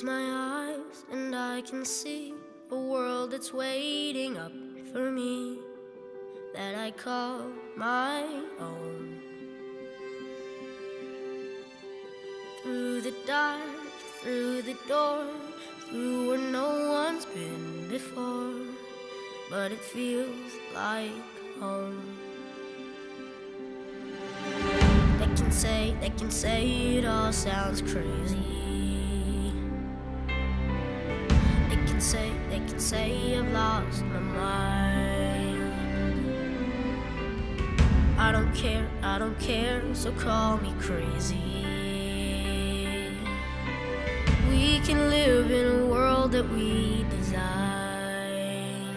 close my eyes and I can see a world that's waiting up for me, that I call my own. Through the dark, through the door, through where no one's been before, but it feels like home. They can say it all sounds crazy. They can say I've lost my mind. I don't care, so call me crazy. We can live in a world that we design.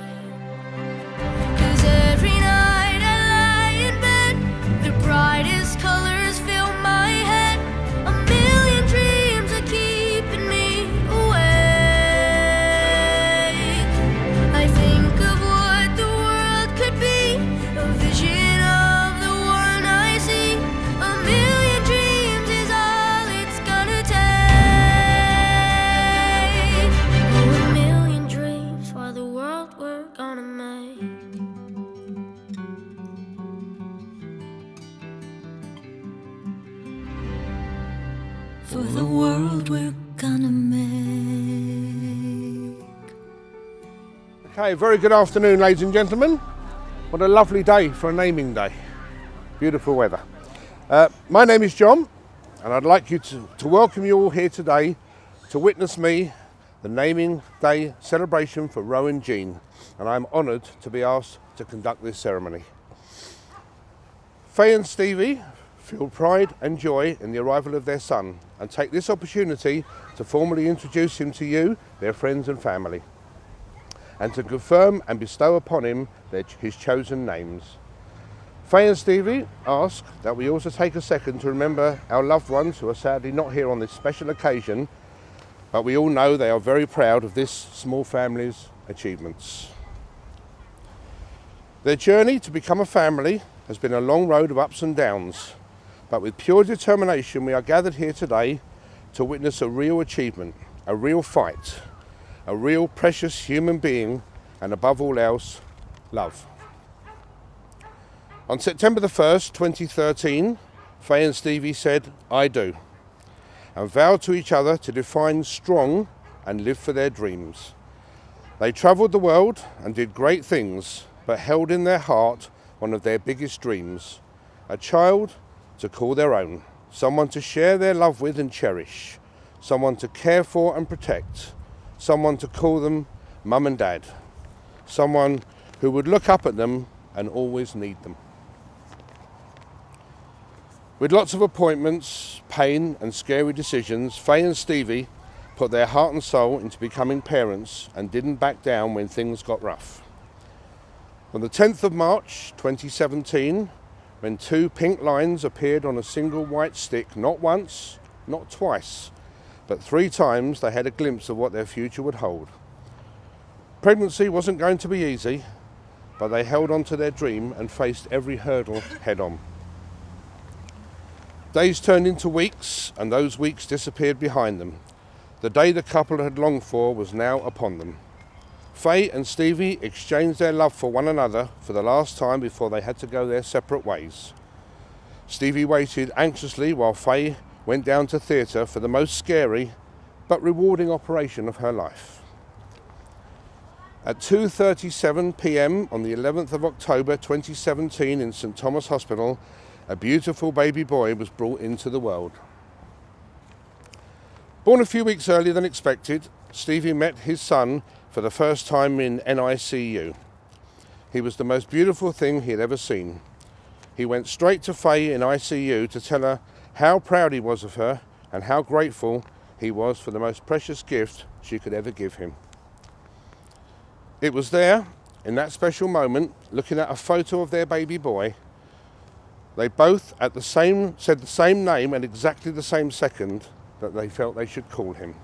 'Cause every night I lie in bed, the brightest colors fill my head. A million dreams are keeping me awake. I think of what the world could be, a vision of the one I see. A million dreams is all it's gonna take. Oh, a million dreams for the world we're gonna make. For the world we're gonna make. Okay, very good afternoon, ladies and gentlemen. What a lovely day for a naming day. Beautiful weather. My name is John, and I'd like you to welcome you all here today to witness me, the naming day celebration for Rowan Jean, and I'm honoured to be asked to conduct this ceremony. Faye and Stevie feel pride and joy in the arrival of their son and take this opportunity to formally introduce him to you, their friends and family, and to confirm and bestow upon him his chosen names. Faye and Stevie ask that we also take a second to remember our loved ones who are sadly not here on this special occasion, but we all know they are very proud of this small family's achievements. Their journey to become a family has been a long road of ups and downs, but with pure determination we are gathered here today to witness a real achievement, a real fight, a real precious human being, and above all else, love. On September the 1st, 2013, Faye and Stevie said, "I do," and vowed to each other to define strong and live for their dreams. They travelled the world and did great things, but held in their heart one of their biggest dreams, a child to call their own, someone to share their love with and cherish, someone to care for and protect, someone to call them mum and dad, someone who would look up at them and always need them. With lots of appointments, pain and scary decisions, Faye and Stevie put their heart and soul into becoming parents and didn't back down when things got rough. On the 10th of March 2017, when two pink lines appeared on a single white stick, not once, not twice, but 3 times, they had a glimpse of what their future would hold. Pregnancy wasn't going to be easy, but they held on to their dream and faced every hurdle head on. Days turned into weeks, and those weeks disappeared behind them. The day the couple had longed for was now upon them. Faye and Stevie exchanged their love for one another for the last time before they had to go their separate ways. Stevie waited anxiously while Faye went down to theatre for the most scary but rewarding operation of her life. At 2:37 p.m. on the 11th of October 2017 in St Thomas Hospital, a beautiful baby boy was brought into the world. Born a few weeks earlier than expected, Stevie met his son for the first time in NICU. He was the most beautiful thing he had ever seen. He went straight to Faye in ICU to tell her how proud he was of her and how grateful he was for the most precious gift she could ever give him. It was there, in that special moment, looking at a photo of their baby boy, they both said the same name at exactly the same second that they felt they should call him.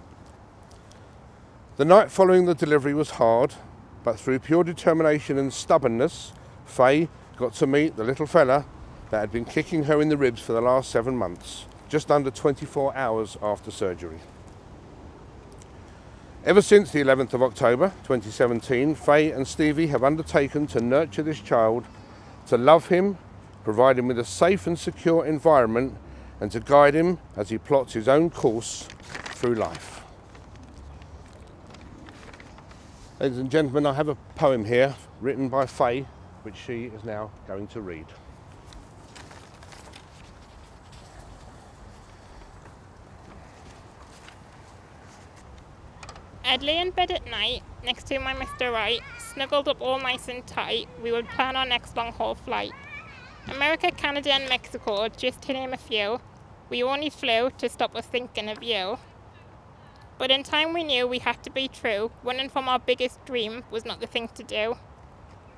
The night following the delivery was hard, but through pure determination and stubbornness, Faye got to meet the little fella that had been kicking her in the ribs for the last 7 months, just under 24 hours after surgery. Ever since the 11th of October 2017, Faye and Stevie have undertaken to nurture this child, to love him, provide him with a safe and secure environment, and to guide him as he plots his own course through life. Ladies and gentlemen, I have a poem here written by Faye, which she is now going to read. I'd lay in bed at night, next to my Mr. Right, snuggled up all nice and tight. We would plan our next long-haul flight. America, Canada and Mexico, just to name a few. We only flew to stop us thinking of you. But in time we knew we had to be true. Running from our biggest dream was not the thing to do.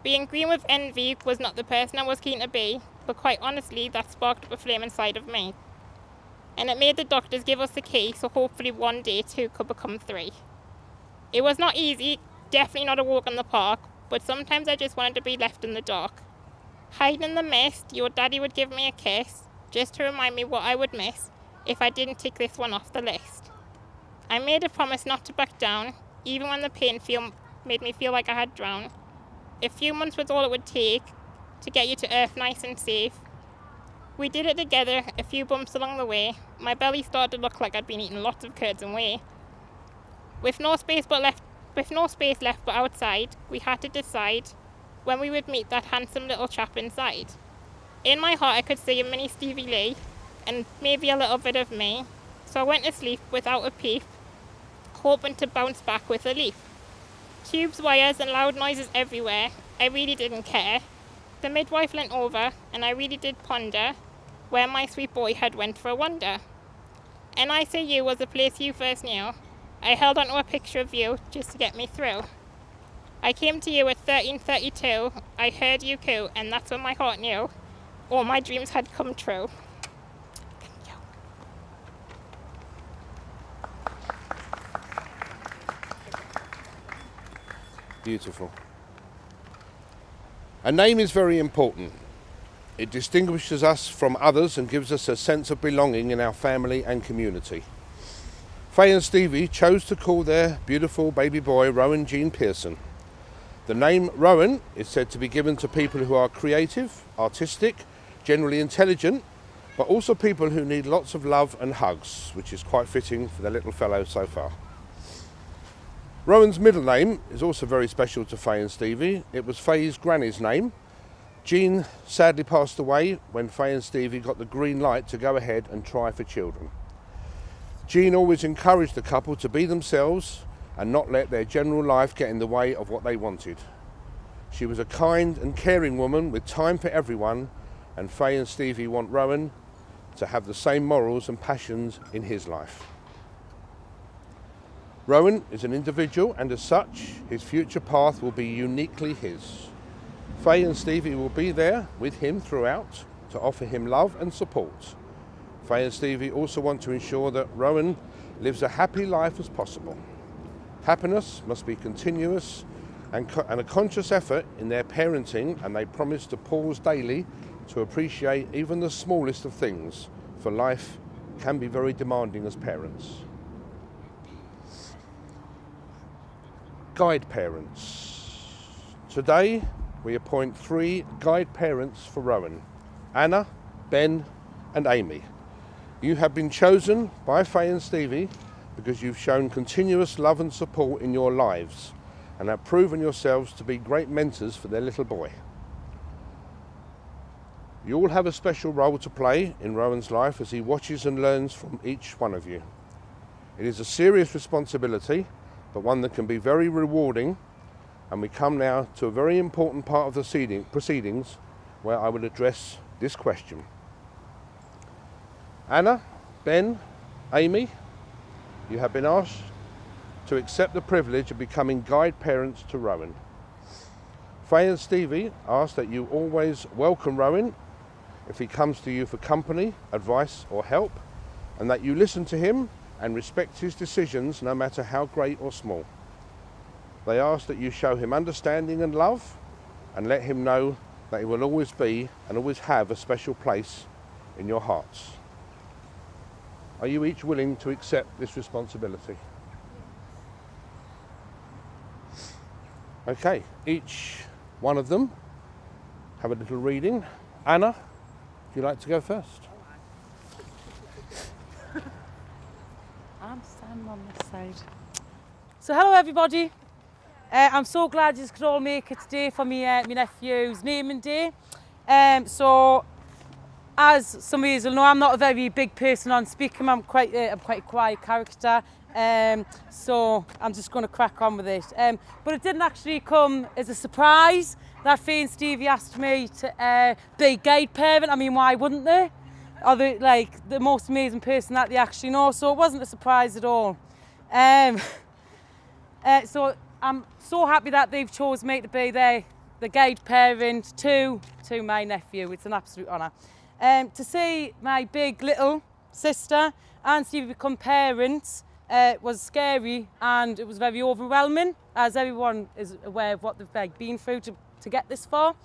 Being green with envy was not the person I was keen to be, but quite honestly that sparked up a flame inside of me. And it made the doctors give us the key, so hopefully one day 2 could become 3. It was not easy, definitely not a walk in the park, but sometimes I just wanted to be left in the dark. Hiding in the mist, your daddy would give me a kiss, just to remind me what I would miss if I didn't tick this one off the list. I made a promise not to back down, even when the pain made me feel like I had drowned. A few months was all it would take to get you to Earth nice and safe. We did it together, a few bumps along the way. My belly started to look like I'd been eating lots of curds and whey. With no space left but outside, we had to decide when we would meet that handsome little chap inside. In my heart I could see a mini Stevie Lee and maybe a little bit of me, so I went to sleep without a peep, hoping to bounce back with a leap. Tubes, wires and loud noises everywhere, I really didn't care. The midwife leant over and I really did ponder where my sweet boy had went for a wander. NICU was the place you first knew. I held onto a picture of you just to get me through. I came to you at 13:32, I heard you coo, and that's when my heart knew all my dreams had come true. Thank you. Beautiful. A name is very important. It distinguishes us from others and gives us a sense of belonging in our family and community. Faye and Stevie chose to call their beautiful baby boy Rowan Jean Pearson. The name Rowan is said to be given to people who are creative, artistic, generally intelligent, but also people who need lots of love and hugs, which is quite fitting for the little fellow so far. Rowan's middle name is also very special to Faye and Stevie. It was Faye's granny's name. Jean sadly passed away when Faye and Stevie got the green light to go ahead and try for children. Jean always encouraged the couple to be themselves and not let their general life get in the way of what they wanted. She was a kind and caring woman with time for everyone, and Faye and Stevie want Rowan to have the same morals and passions in his life. Rowan is an individual, and as such, his future path will be uniquely his. Faye and Stevie will be there with him throughout to offer him love and support. Faye and Stevie also want to ensure that Rowan lives a happy life as possible. Happiness must be continuous and a conscious effort in their parenting, and they promise to pause daily to appreciate even the smallest of things, for life can be very demanding as parents. Guide parents. Today we appoint 3 guide parents for Rowan: Anna, Ben and Amy. You have been chosen by Faye and Stevie because you've shown continuous love and support in your lives and have proven yourselves to be great mentors for their little boy. You all have a special role to play in Rowan's life as he watches and learns from each one of you. It is a serious responsibility, but one that can be very rewarding, and we come now to a very important part of the proceedings where I will address this question. Anna, Ben, Amy, you have been asked to accept the privilege of becoming guide parents to Rowan. Faye and Stevie ask that you always welcome Rowan if he comes to you for company, advice or help, and that you listen to him and respect his decisions no matter how great or small. They ask that you show him understanding and love and let him know that he will always be and always have a special place in your hearts. Are you each willing to accept this responsibility? Okay, each one of them have a little reading. Anna, would you like to go first? I'm standing on this side. So hello everybody. I'm so glad you could all make it today for me nephew's naming day. So as some of you will know, I'm not a very big person on speaking. I'm quite a quiet character. So I'm just going to crack on with it. But it didn't actually come as a surprise that Faye and Stevie asked me to be a guide parent. I mean, why wouldn't they? Are they like the most amazing person that they actually know? So it wasn't a surprise at all. So I'm so happy that they've chosen me to be the guide parent to my nephew. It's an absolute honour. To see my big little sister and Stevie become parents was scary, and it was very overwhelming, as everyone is aware of what they've been through to get this far.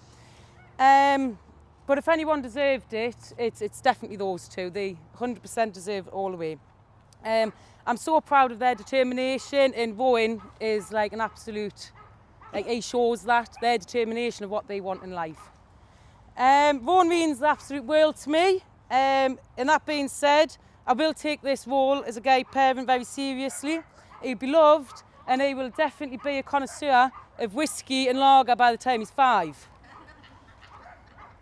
But if anyone deserved it, it's definitely those two. They 100% deserve it all the way. I'm so proud of their determination, and Rowan is like an absolute, like he shows that, their determination of what they want in life. Rowan means the absolute world to me, and that being said, I will take this role as a guide parent very seriously. He'll be loved, and he will definitely be a connoisseur of whiskey and lager by the time he's 5.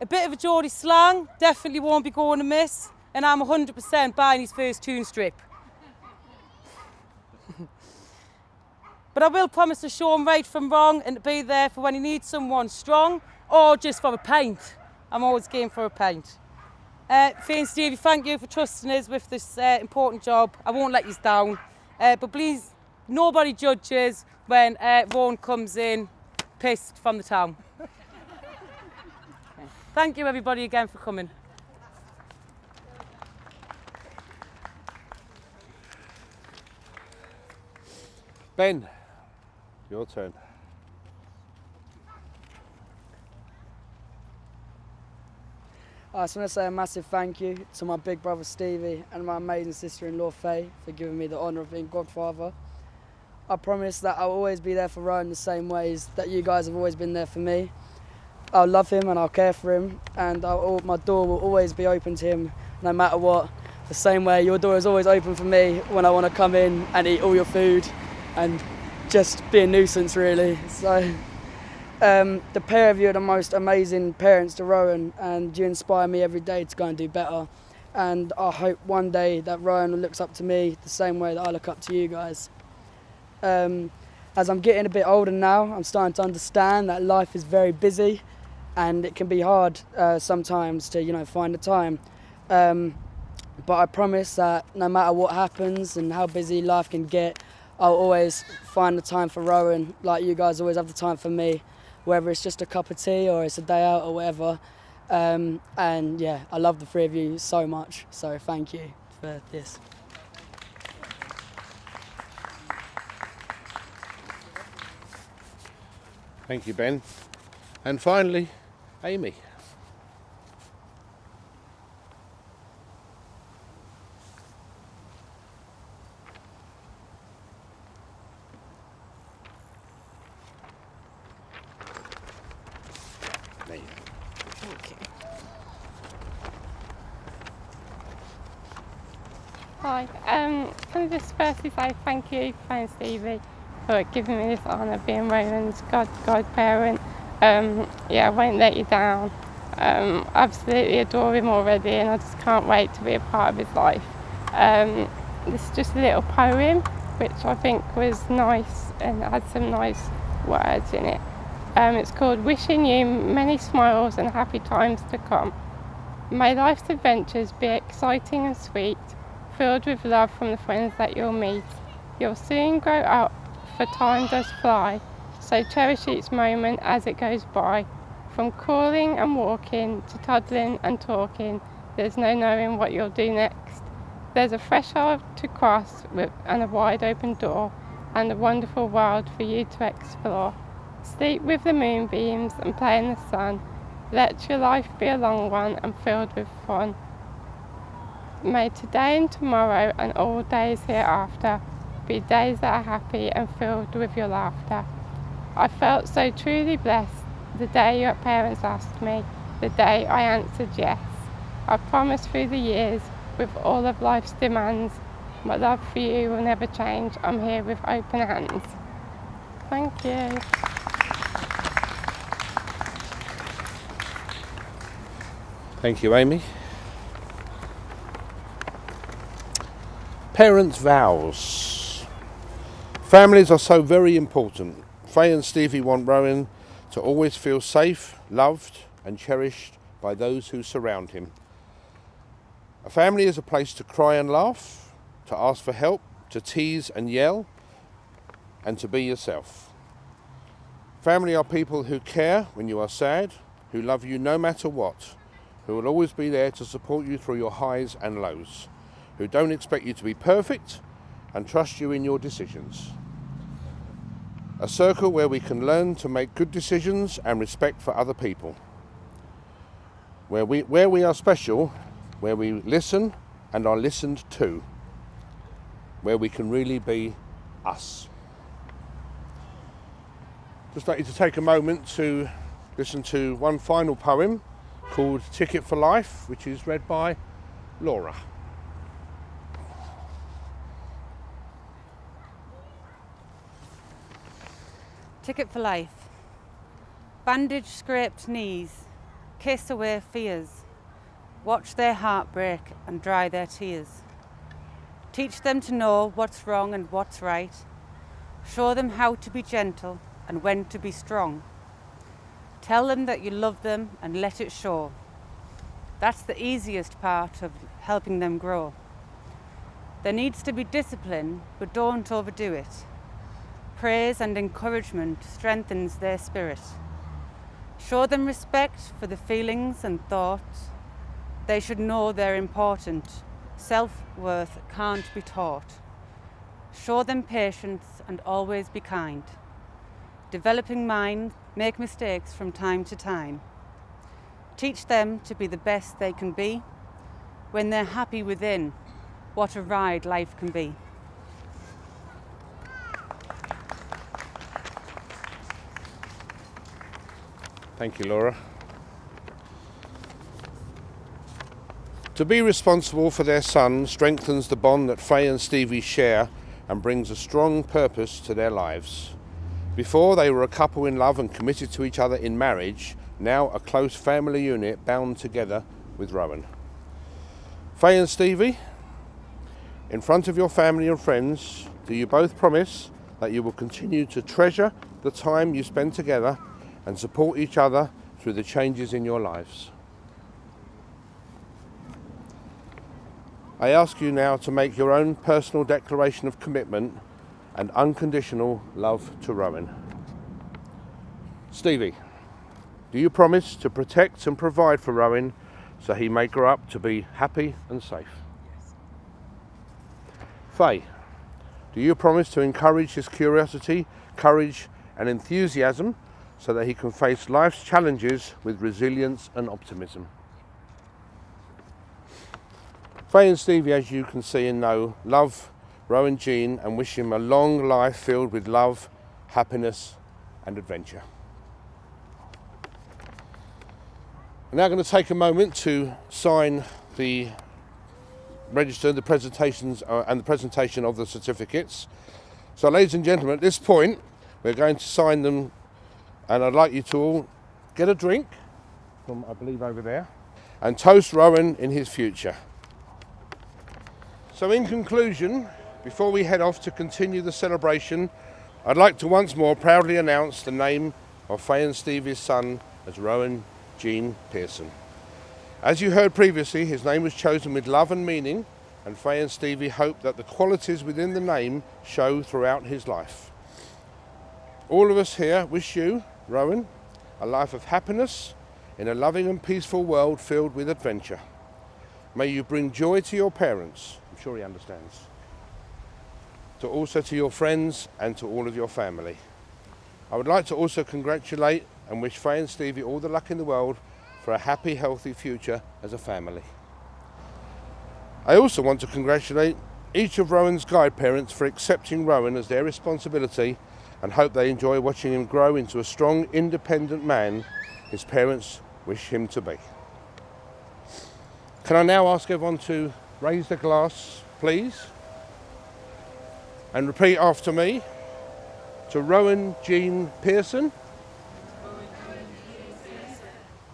A bit of a Geordie slang, definitely won't be going amiss, and I'm 100% buying his first tune strip. But I will promise to show him right from wrong and to be there for when he needs someone strong or just for a pint. I'm always game for a pint. Faye and Stevie, thank you for trusting us with this important job. I won't let you down. But please, nobody judges when Rowan comes in pissed from the town. Thank you everybody again for coming. Ben, your turn. I just want to say a massive thank you to my big brother Stevie and my amazing sister-in-law Faye for giving me the honour of being godfather. I promise that I'll always be there for Rowan the same ways that you guys have always been there for me. I'll love him and I'll care for him, and my door will always be open to him no matter what. The same way your door is always open for me when I want to come in and eat all your food and just be a nuisance really. So the pair of you are the most amazing parents to Rowan, and you inspire me every day to go and do better. And I hope one day that Rowan looks up to me the same way that I look up to you guys. As I'm getting a bit older now, I'm starting to understand that life is very busy and it can be hard sometimes to find the time. But I promise that no matter what happens and how busy life can get, I'll always find the time for Rowan, like you guys always have the time for me, whether it's just a cup of tea or it's a day out or whatever. And yeah, I love the three of you so much, so thank you for this. Thank you, Ben. And finally, Amy. There you go. Okay. Hi. Can I just firstly say thank you, Faye and Stevie, for giving me this honour of being Rowan's godparent. Yeah, I won't let you down. Absolutely adore him already, and I just can't wait to be a part of his life. This is just a little poem, which I think was nice and had some nice words in it. It's called Wishing You Many Smiles and Happy Times to Come. May life's adventures be exciting and sweet, filled with love from the friends that you'll meet. You'll soon grow up, for time does fly, so cherish each moment as it goes by. From crawling and walking to toddling and talking, there's no knowing what you'll do next. There's a threshold to cross and a wide open door, and a wonderful world for you to explore. Sleep with the moonbeams and play in the sun. Let your life be a long one and filled with fun. May today and tomorrow and all days hereafter be days that are happy and filled with your laughter. I felt so truly blessed the day your parents asked me, the day I answered yes. I promised through the years, with all of life's demands, my love for you will never change. I'm here with open hands. Thank you. Thank you, Amy. Parents' vows. Families are so very important. Faye and Stevie want Rowan to always feel safe, loved and cherished by those who surround him. A family is a place to cry and laugh, to ask for help, to tease and yell, and to be yourself. Family are people who care when you are sad, who love you no matter what, who will always be there to support you through your highs and lows, who don't expect you to be perfect and trust you in your decisions. A circle where we can learn to make good decisions and respect for other people. Where we are special, where we listen and are listened to, where we can really be us. Just like you to take a moment to listen to one final poem called Ticket for Life, which is read by Laura. Ticket for life. Bandage scraped knees, kiss away fears, watch their heart break and dry their tears. Teach them to know what's wrong and what's right. Show them how to be gentle and when to be strong. Tell them that you love them and let it show. That's the easiest part of helping them grow. There needs to be discipline, but don't overdo it. Praise and encouragement strengthens their spirit. Show them respect for the feelings and thoughts. They should know they're important. Self-worth can't be taught. Show them patience and always be kind. Developing minds make mistakes from time to time. Teach them to be the best they can be. When they're happy within, what a ride life can be. Thank you, Laura. To be responsible for their son strengthens the bond that Faye and Stevie share and brings a strong purpose to their lives. Before, they were a couple in love and committed to each other in marriage, now a close family unit bound together with Rowan. Faye and Stevie, in front of your family and friends, do you both promise that you will continue to treasure the time you spend together and support each other through the changes in your lives? I ask you now to make your own personal declaration of commitment and unconditional love to Rowan. Stevie, do you promise to protect and provide for Rowan so he may grow up to be happy and safe? Yes. Faye, do you promise to encourage his curiosity, courage and enthusiasm so that he can face life's challenges with resilience and optimism? Faye and Stevie, as you can see and know, love Rowan Jean and wish him a long life filled with love, happiness and adventure. I'm now going to take a moment to sign the register, the presentations and the presentation of the certificates. So ladies and gentlemen, at this point we're going to sign them, and I'd like you to all get a drink from, I believe, over there, and toast Rowan in his future. So in conclusion, before we head off to continue the celebration, I'd like to once more proudly announce the name of Faye and Stevie's son as Rowan Jean Pearson. As you heard previously, his name was chosen with love and meaning, and Faye and Stevie hope that the qualities within the name show throughout his life. All of us here wish you, Rowan, a life of happiness in a loving and peaceful world filled with adventure. May you bring joy to your parents, I'm sure he understands, to also to your friends and to all of your family. I would like to also congratulate and wish Faye and Stevie all the luck in the world for a happy, healthy future as a family. I also want to congratulate each of Rowan's guide parents for accepting Rowan as their responsibility and hope they enjoy watching him grow into a strong, independent man his parents wish him to be. Can I now ask everyone to raise the glass, please, and repeat after me. To Rowan Jean Pearson.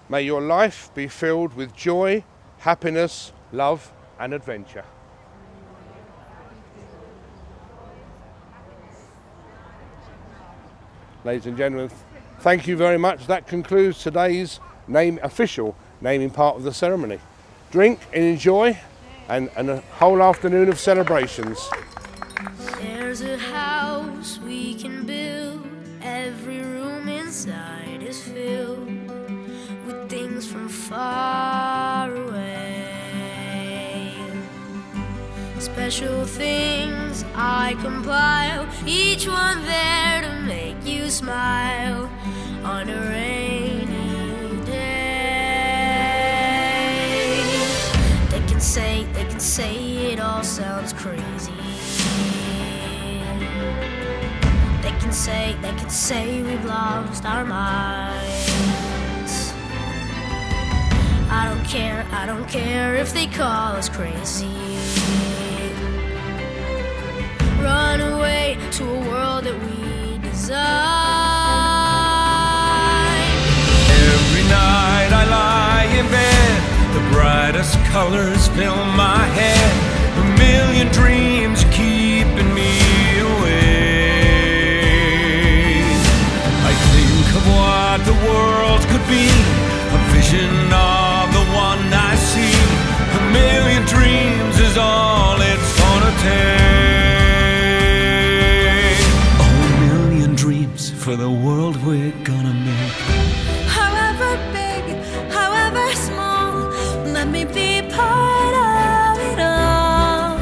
May your life be filled with joy, happiness, love and adventure. Ladies and gentlemen, thank you very much. That concludes today's official naming part of the ceremony. Drink and enjoy, and a whole afternoon of celebrations. There's a house we can build. Every room inside is filled with things from far away. Special things I compile, each one there to make you smile on a rainy day. They can say it all sounds crazy. They can say we've lost our minds. I don't care if they call us crazy. Run away to a world that we design. Every night I lie in bed, the brightest colors fill my head, a million dreams keeping me awake. I think of what the world could be, a vision of the one I see. A million dreams is all it's gonna take. Oh, a million dreams for the world we're gonna make. However big, however small, let me be part of it all.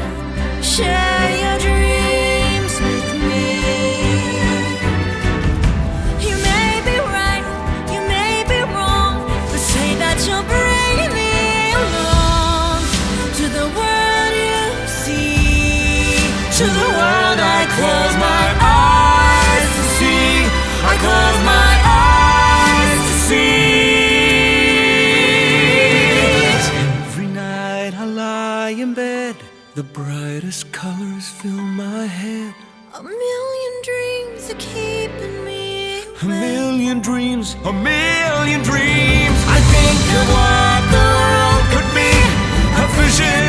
Share your dreams with me. You may be right, you may be wrong, but say that you'll bring me along to the world you see, to the world I close my eyes to see. I close my eyes to see. Every night I lie in bed, the brightest colors fill my head. A million dreams are keeping me A million dreams, a million dreams. I think of what the world could be, a vision